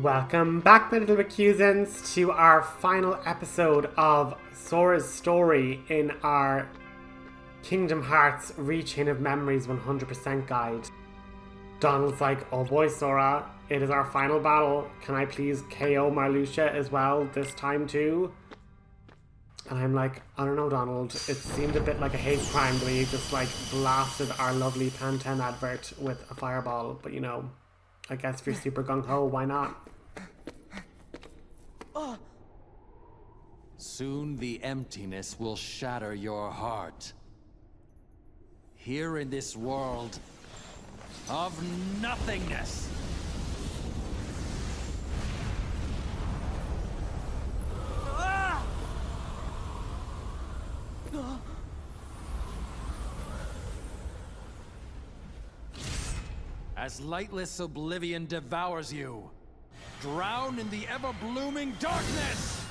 Welcome back, my little recusants, to our final episode of Sora's story in our Kingdom Hearts Rechain of Memories 100% guide. Donald's like, oh boy, Sora, it is our final battle. Can I please KO Marluxia as well this time too? And I'm like, I don't know, Donald. It seemed a bit like a hate crime the way you just like blasted our lovely Pantene advert with a fireball. But you know, I guess if you're super gung-ho, why not? Soon the emptiness will shatter your heart. Here in this world of nothingness. As lightless oblivion devours you, drown in the ever-blooming darkness!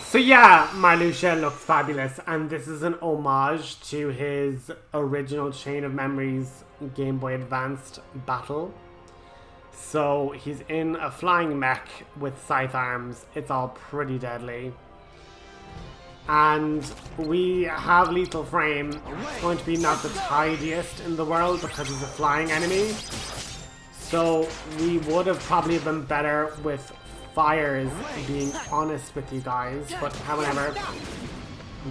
So yeah, Marluxia looks fabulous, and this is an homage to his original Chain of Memories Game Boy Advanced battle. So he's in a flying mech with scythe arms. It's all pretty deadly. And we have Lethal Frame. It's going to be not the tidiest in the world because he's a flying enemy. So we would have probably been better with fires, being honest with you guys. But however,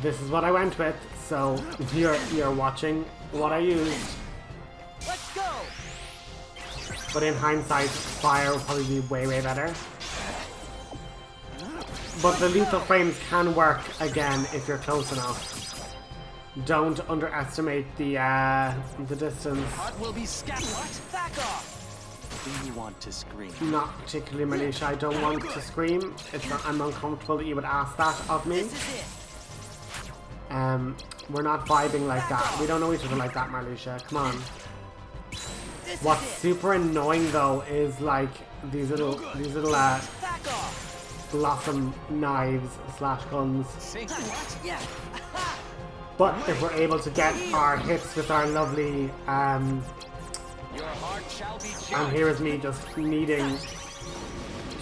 this is what I went with. So you're watching what I used. Let's go. But in hindsight, fire will probably be way better. But the lethal frames can work again if you're close enough. Don't underestimate the distance. Heart will be scattered. Back off. Do you want to scream? Not particularly, Marluxia. I don't want to scream. I'm uncomfortable that you would ask that of me. We're not vibing like that. We don't know each other like that, Marluxia. Come on. What's super annoying though is like these little blossom knives / guns. But if we're able to get our hits with our lovely and here is me just needing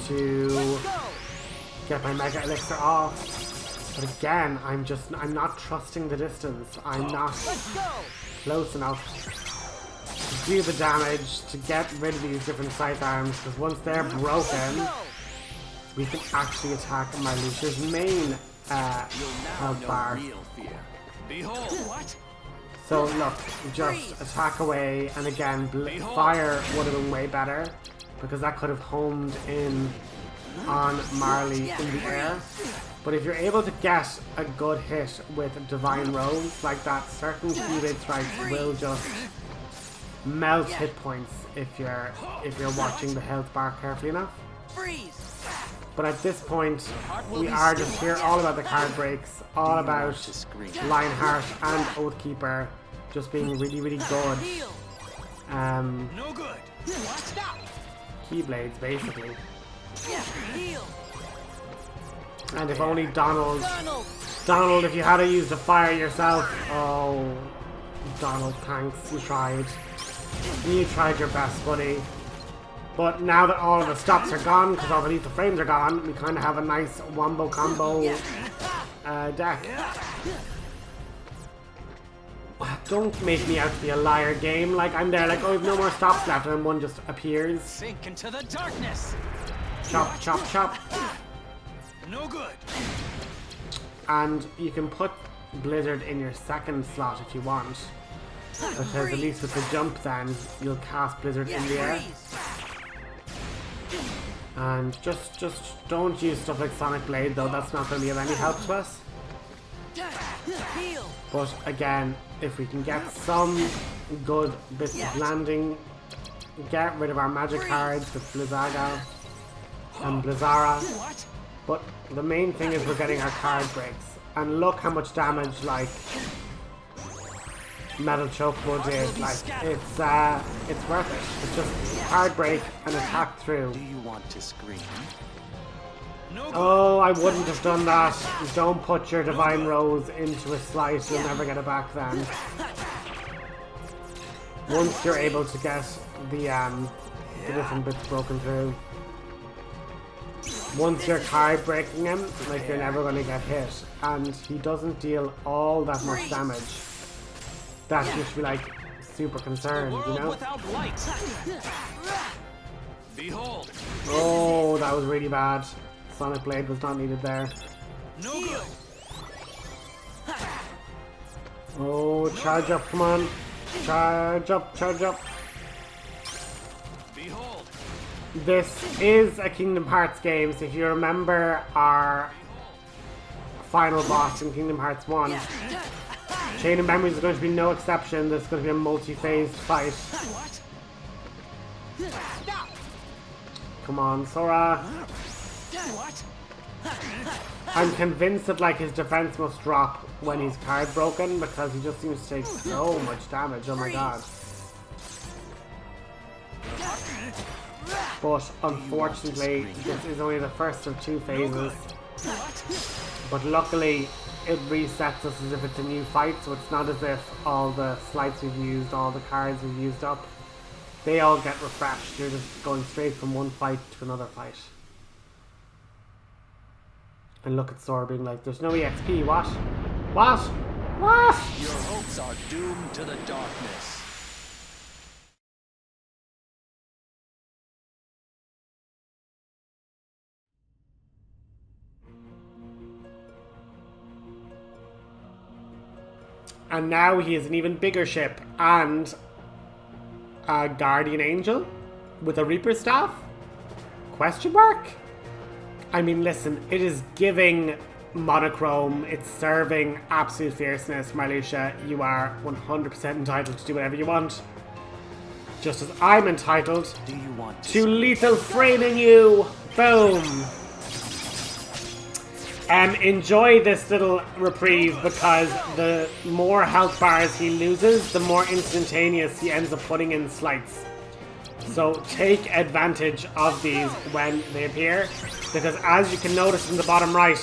to get my Mega Elixir off. But again, I'm not trusting the distance. I'm not close enough to do the damage to get rid of these different scythe arms, because once they're broken, we can actually attack Marluxia's main health bar. So look, just attack away, and again, fire would have been way better, because that could have homed in on Marley in the air. But if you're able to get a good hit with Divine Rose like that, certain Q-Bait strikes will just melt hit points if you're watching the health bar carefully enough. But at this point, we are just here all about the card breaks, all about Lionheart and Oathkeeper just being really good. Keyblades, basically. And if only Donald, if you had to use the fire yourself. Oh, Donald, thanks, you tried. You tried your best, buddy. But now that all of the stops are gone, because all the lethal frames are gone, we kind of have a nice wombo combo deck. Don't make me out to be a liar, game. Like, I'm there like, oh, we've no more stops left, and then one just appears. Sink into the darkness. Chop, chop, chop. No good. And you can put Blizzard in your second slot if you want. Because at least with the jump then, you'll cast Blizzard in the air. And just don't use stuff like Sonic Blade though, that's not going to be of any help to us. But again, if we can get some good bits of landing, get rid of our magic cards with Blizzaga and Blizzara. But the main thing is we're getting our card breaks. And look how much damage like Metal Chocobo did. Like, it's worth it. It's just card break and attack through. Do you want to scream? Oh, I wouldn't have done that. Don't put your Divine Rose into a slice, you'll never get it back then. Once you're able to get the different bits broken through. Once you're card breaking him, like you're never gonna get hit, and he doesn't deal all that much damage. That you should be like super concerned, you know? Without light. Behold. Oh, that was really bad. Sonic Blade was not needed there. No good. Oh, charge up, come on. Charge up, charge up. Behold. This is a Kingdom Hearts game, so if you remember our final boss in Kingdom Hearts 1, Chain of Memories is going to be no exception. This is going to be a multi-phased fight. Come on, Sora. I'm convinced that like his defense must drop when he's card broken because he just seems to take so much damage. Oh my god. But unfortunately, this is only the first of 2 phases. But luckily, it resets us as if it's a new fight, so it's not as if all the slides we've used, all the cards we've used up, they all get refreshed. You're just going straight from one fight to another fight. And look at Sora being like, there's no EXP, what? What? What? Your hopes are doomed to the darkness. And now he is an even bigger ship and a guardian angel with a Reaper staff? Question mark? I mean, listen, it is giving monochrome, it's serving absolute fierceness. Marluxia, you are 100% entitled to do whatever you want. Just as I'm entitled to lethal framing you. Boom. Enjoy this little reprieve because the more health bars he loses, the more instantaneous he ends up putting in slights. So take advantage of these when they appear, because as you can notice in the bottom right,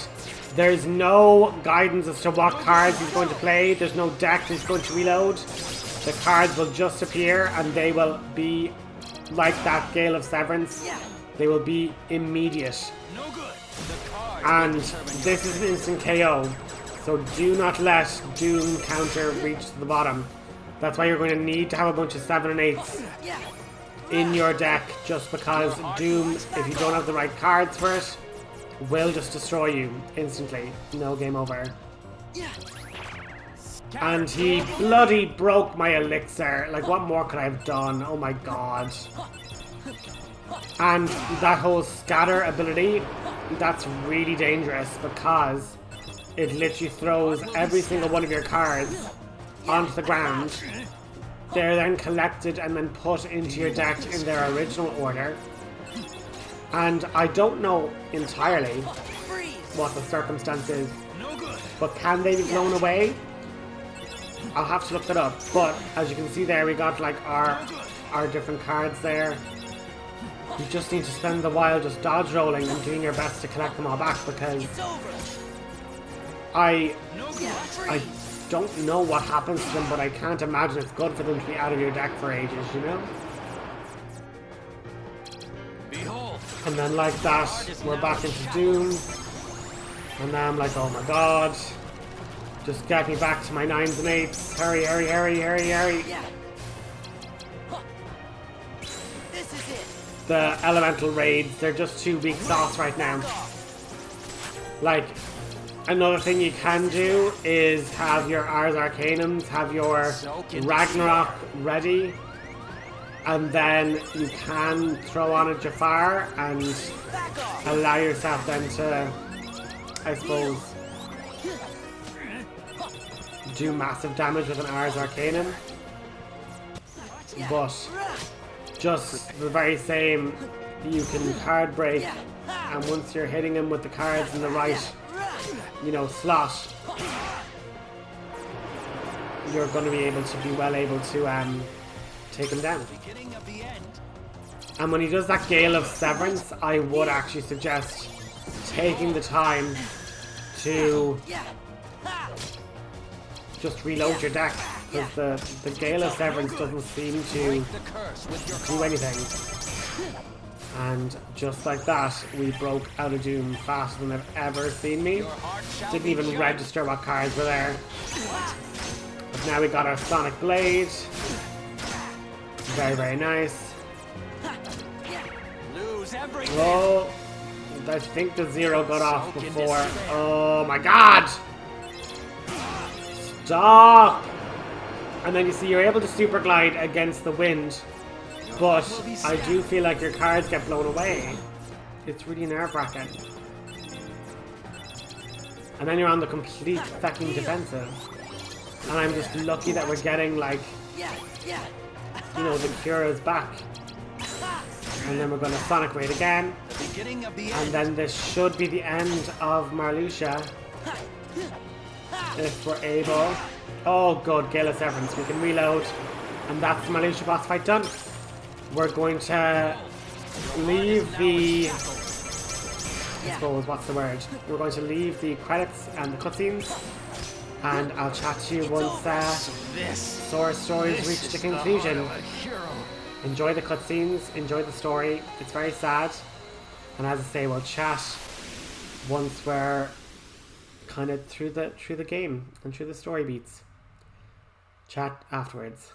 there's no guidance as to what cards he's going to play. There's no deck he's going to reload. The cards will just appear and they will be like that Gale of Severance. They will be immediate. No good. And this is an instant KO, so do not let Doom counter reach to the bottom. That's why you're going to need to have a bunch of 7 and 8s in your deck, just because Doom, if you don't have the right cards for it, will just destroy you instantly. No game over. And he bloody broke my elixir. Like, what more could I have done? Oh my god. And that whole scatter ability, that's really dangerous because it literally throws every single one of your cards onto the ground. They're then collected and then put into your deck in their original order. And I don't know entirely what the circumstance is, but can they be blown away? I'll have to look that up. But as you can see there, we got like our different cards there. You just need to spend the while just dodge rolling and doing your best to collect them all back, because I don't know what happens to them, but I can't imagine it's good for them to be out of your deck for ages, you know? And then like that, we're back into Doom. And now I'm like, oh my god. Just get me back to my 9s and 8s. Hurry, hurry, hurry, hurry, hurry. The elemental raids, they're just too weak sauce right now. Like, another thing you can do is have your Ars Arcanums, have your Ragnarok ready, and then you can throw on a Jafar and allow yourself then to, I suppose, do massive damage with an Ars Arcanum. But just the very same, you can card break, and once you're hitting him with the cards in the right, you know, slot, you're going to be able to be well able to take him down. And when he does that Gale of Severance, I would actually suggest taking the time to just reload your deck, because the Gale of Severance doesn't seem to Break the curse with your do anything. And just like that, we broke out of Doom faster than I've ever seen me. Didn't even register what cards were there. But now we got our Sonic Blade. Very, very nice. lose everything. Oh, I think the 0 got off before. Oh my god! Stop! And then you see you're able to super glide against the wind. But I do feel like your cards get blown away. It's really nerve-wracking. And then you're on the complete fucking defensive. And I'm just lucky that we're getting, like, you know, the Cura's back. And then we're going to Sonic Raid again. And then this should be the end of Marluxia. If we're able. Oh, good. Gale of Severance. We can reload. And that's the Marluxia boss fight done. We're going to leave the... I suppose, what's the word? We're going to leave the credits and the cutscenes. And I'll chat to you once Sora's story's reached a conclusion. Enjoy the cutscenes, enjoy the story. It's very sad. And as I say, we'll chat once we're kind of through the game and through the story beats. Chat afterwards.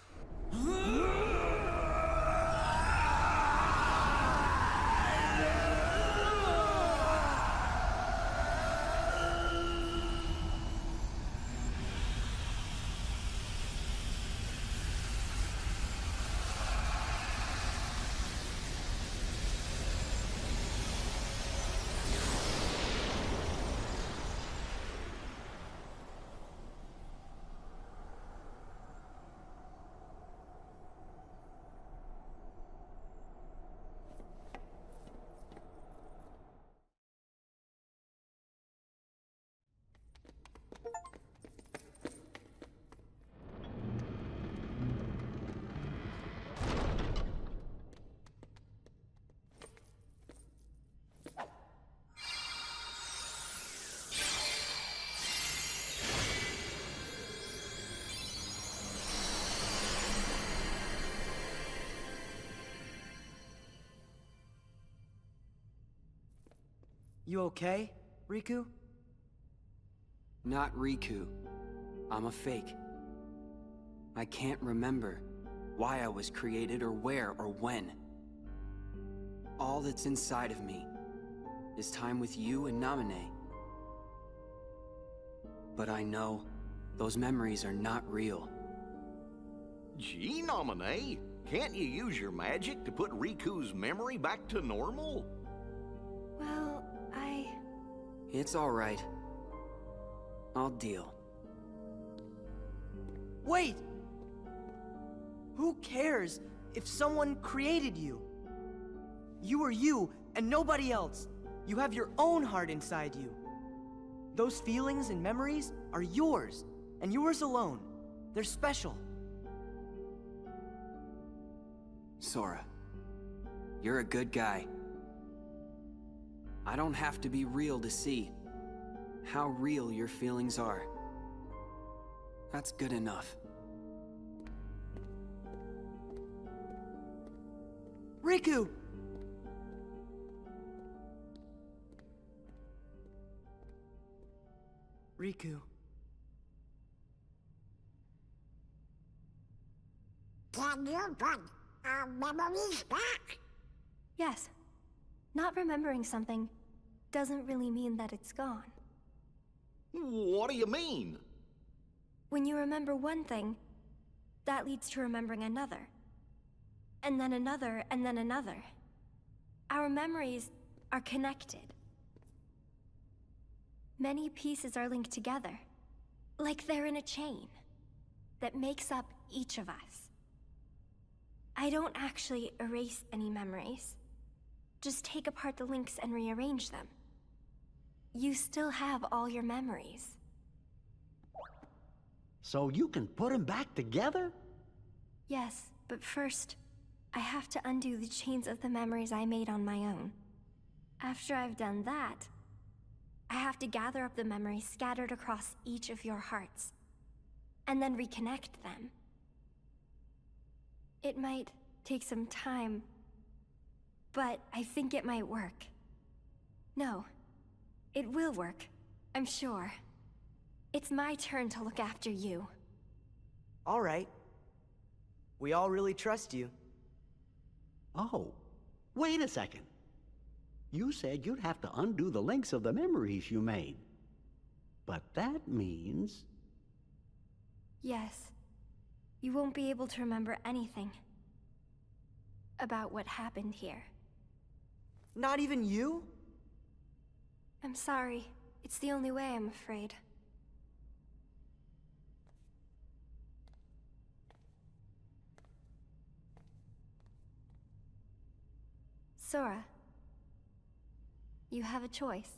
You okay, Riku? Not Riku. I'm a fake. I can't remember why I was created or where or when. All that's inside of me is time with you and Namine. But I know those memories are not real. Gee, Namine, can't you use your magic to put Riku's memory back to normal? Well, It's all right. I'll deal. Wait! Who cares if someone created you? You are you and nobody else. You have your own heart inside you. Those feelings and memories are yours, and yours alone. They're special. Sora, you're a good guy. I don't have to be real to see how real your feelings are. That's good enough. Riku! Riku. can you put our memories back? Yes. Not remembering something doesn't really mean that it's gone. What do you mean? When you remember one thing, that leads to remembering another. And then another, and then another. Our memories are connected. Many pieces are linked together, like they're in a chain that makes up each of us. I don't actually erase any memories. Just take apart the links and rearrange them. You still have all your memories. So you can put them back together? Yes, but first, I have to undo the chains of the memories I made on my own. After I've done that, I have to gather up the memories scattered across each of your hearts. and then reconnect them. It might take some time, but I think it might work. No, it will work, I'm sure. It's my turn to look after you. All right. We all really trust you. Oh, wait a second. You said you'd have to undo the links of the memories you made. But that means... Yes. You won't be able to remember anything about what happened here. Not even you? I'm sorry. It's the only way, I'm afraid. Sora, you have a choice.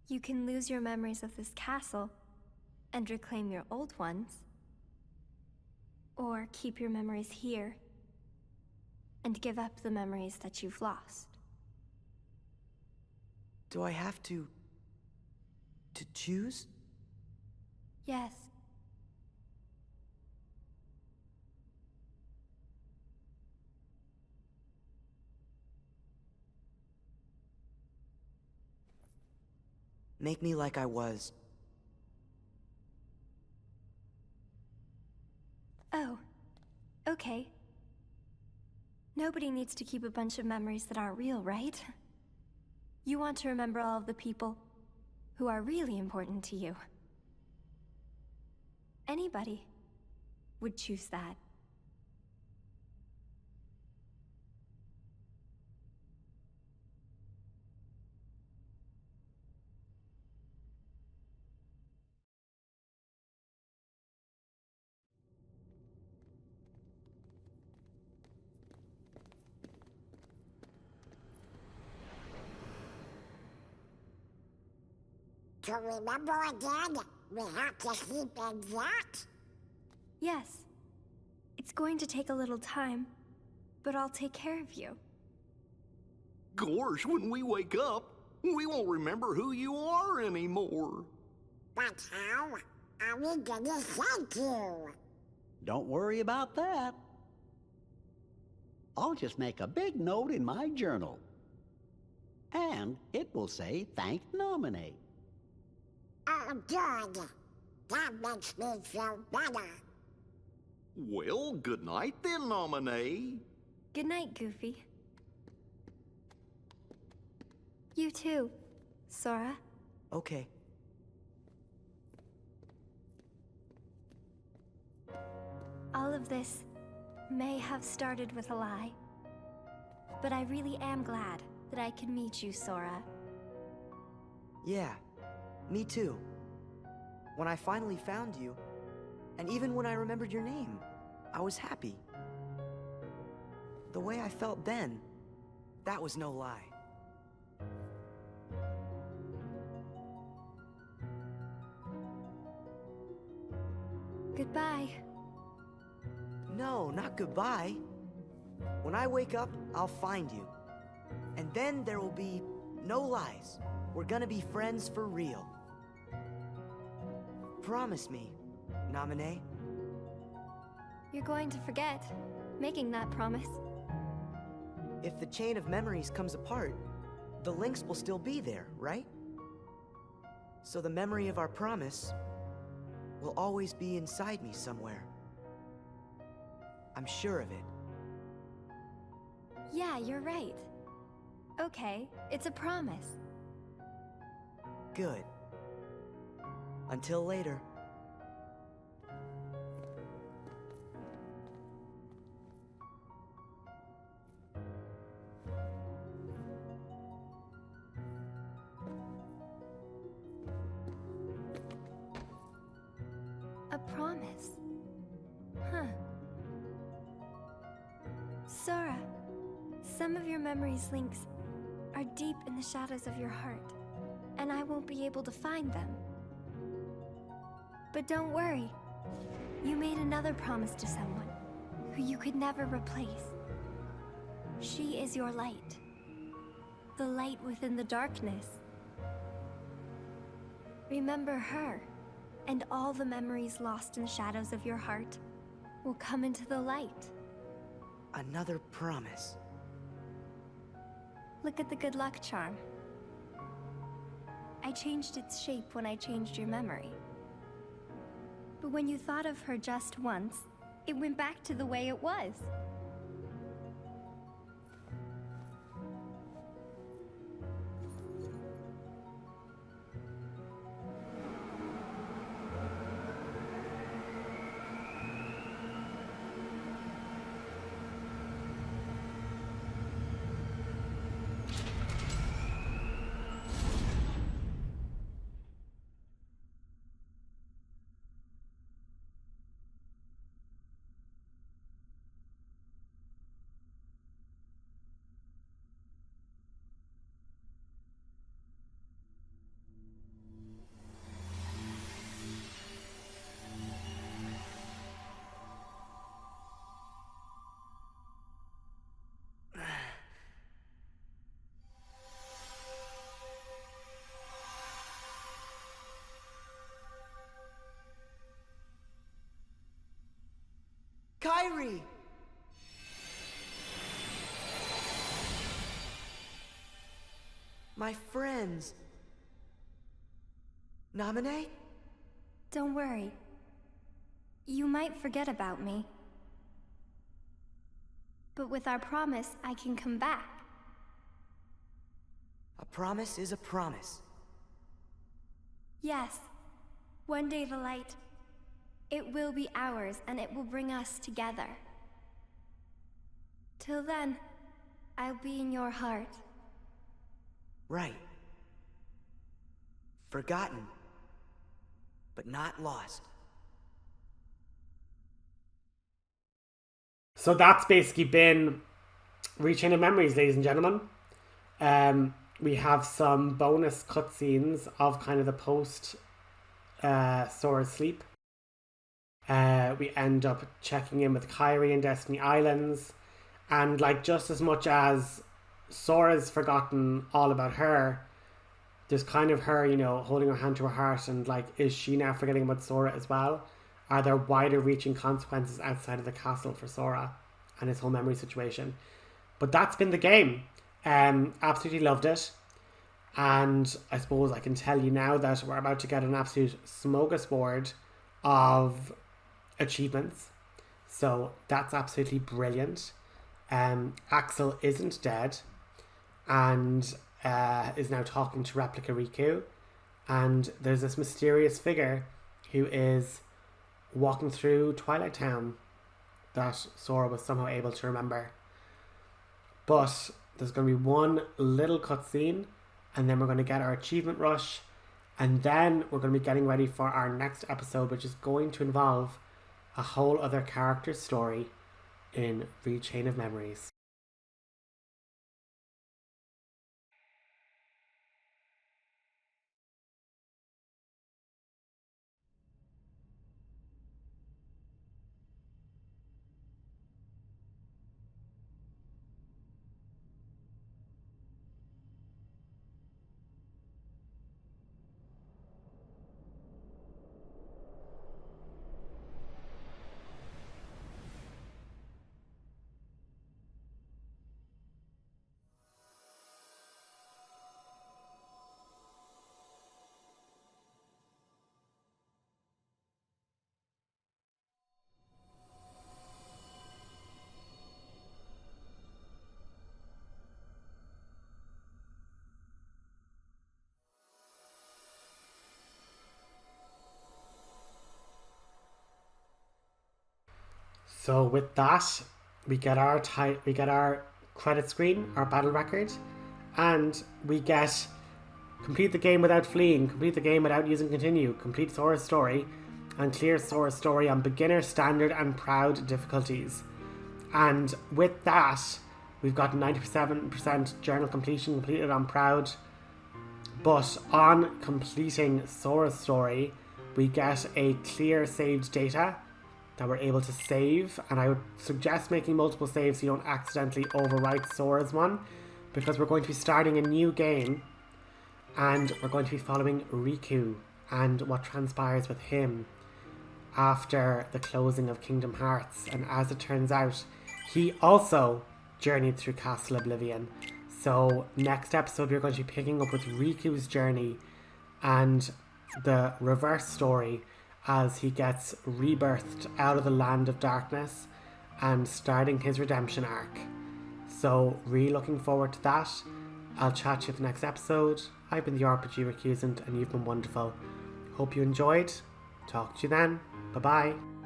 You can lose your memories of this castle and reclaim your old ones, or keep your memories here and give up the memories that you've lost. Do I have to choose? Yes. Make me like I was. Oh, okay. Nobody needs to keep a bunch of memories that aren't real, right? You want to remember all of the people who are really important to you. Anybody would choose that. To remember again, we have to keep in that? Yes. It's going to take a little time, but I'll take care of you. Gosh, when we wake up, we won't remember who you are anymore. But how are we gonna thank you? Don't worry about that. I'll just make a big note in my journal. And it will say, thank Namine. Oh, good. That makes me feel better. Well, good night then, Namine. Good night, Goofy. You too, Sora. Okay. All of this may have started with a lie, but I really am glad that I could meet you, Sora. Yeah, me too. When I finally found you, and even when I remembered your name, I was happy. The way I felt then, that was no lie. Goodbye. No, not goodbye. When I wake up, I'll find you. And then there will be no lies. We're gonna be friends for real. Promise me, Namine. You're going to forget making that promise. If the chain of memories comes apart, the links will still be there, right? So the memory of our promise will always be inside me somewhere. I'm sure of it. Yeah, you're right. Okay, it's a promise. Good. Until later. A promise. Huh. Sora, some of your memory's links are deep in the shadows of your heart, and I won't be able to find them. But don't worry. You made another promise to someone who you could never replace. She is your light. The light within the darkness. Remember her, And all the memories lost in the shadows of your heart will come into the light. Another promise. Look at the good luck charm. I changed its shape when I changed your memory. But when you thought of her just once, it went back to the way it was. Kairi! My friends. Namine? Don't worry. You might forget about me. But with our promise, I can come back. A promise is a promise. Yes. One day the light, it will be ours, and it will bring us together. Till then, I'll be in your heart. Right. Forgotten, but not lost. So that's basically been Rechain of Memories, ladies and gentlemen. We have some bonus cutscenes of kind of the post Sora's sleep. We end up checking in with Kairi in Destiny Islands, and like just as much as Sora's forgotten all about her, there's kind of her, you know, holding her hand to her heart, and like, is she now forgetting about Sora as well? Are there wider reaching consequences outside of the castle for Sora and his whole memory situation? But that's been the game. Absolutely loved it. And I suppose I can tell you now that we're about to get an absolute smorgasbord of achievements. So that's absolutely brilliant. Axel isn't dead and is now talking to Replica Riku. And there's this mysterious figure who is walking through Twilight Town that Sora was somehow able to remember. But there's going to be one little cutscene, and then we're going to get our achievement rush, and then we're going to be getting ready for our next episode, which is going to involve a whole other character story in Rechain of Memories. So with that, we get our credit screen, our battle record, and we get complete the game without fleeing, complete the game without using continue, complete Sora's story, and clear Sora's story on beginner, standard, and proud difficulties. And with that, we've got 97% journal completion completed on proud. But on completing Sora's story, we get a clear saved data that we're able to save, and I would suggest making multiple saves so you don't accidentally overwrite Sora's one, because we're going to be starting a new game and we're going to be following Riku and what transpires with him after the closing of Kingdom Hearts. And as it turns out, he also journeyed through Castle Oblivion. So next episode we're going to be picking up with Riku's journey and the reverse story as he gets rebirthed out of the land of darkness and starting his redemption arc. So really looking forward to that. I'll chat to you at the next episode. I've been the RPG Recusant and you've been wonderful. Hope you enjoyed. Talk to you then. Bye bye.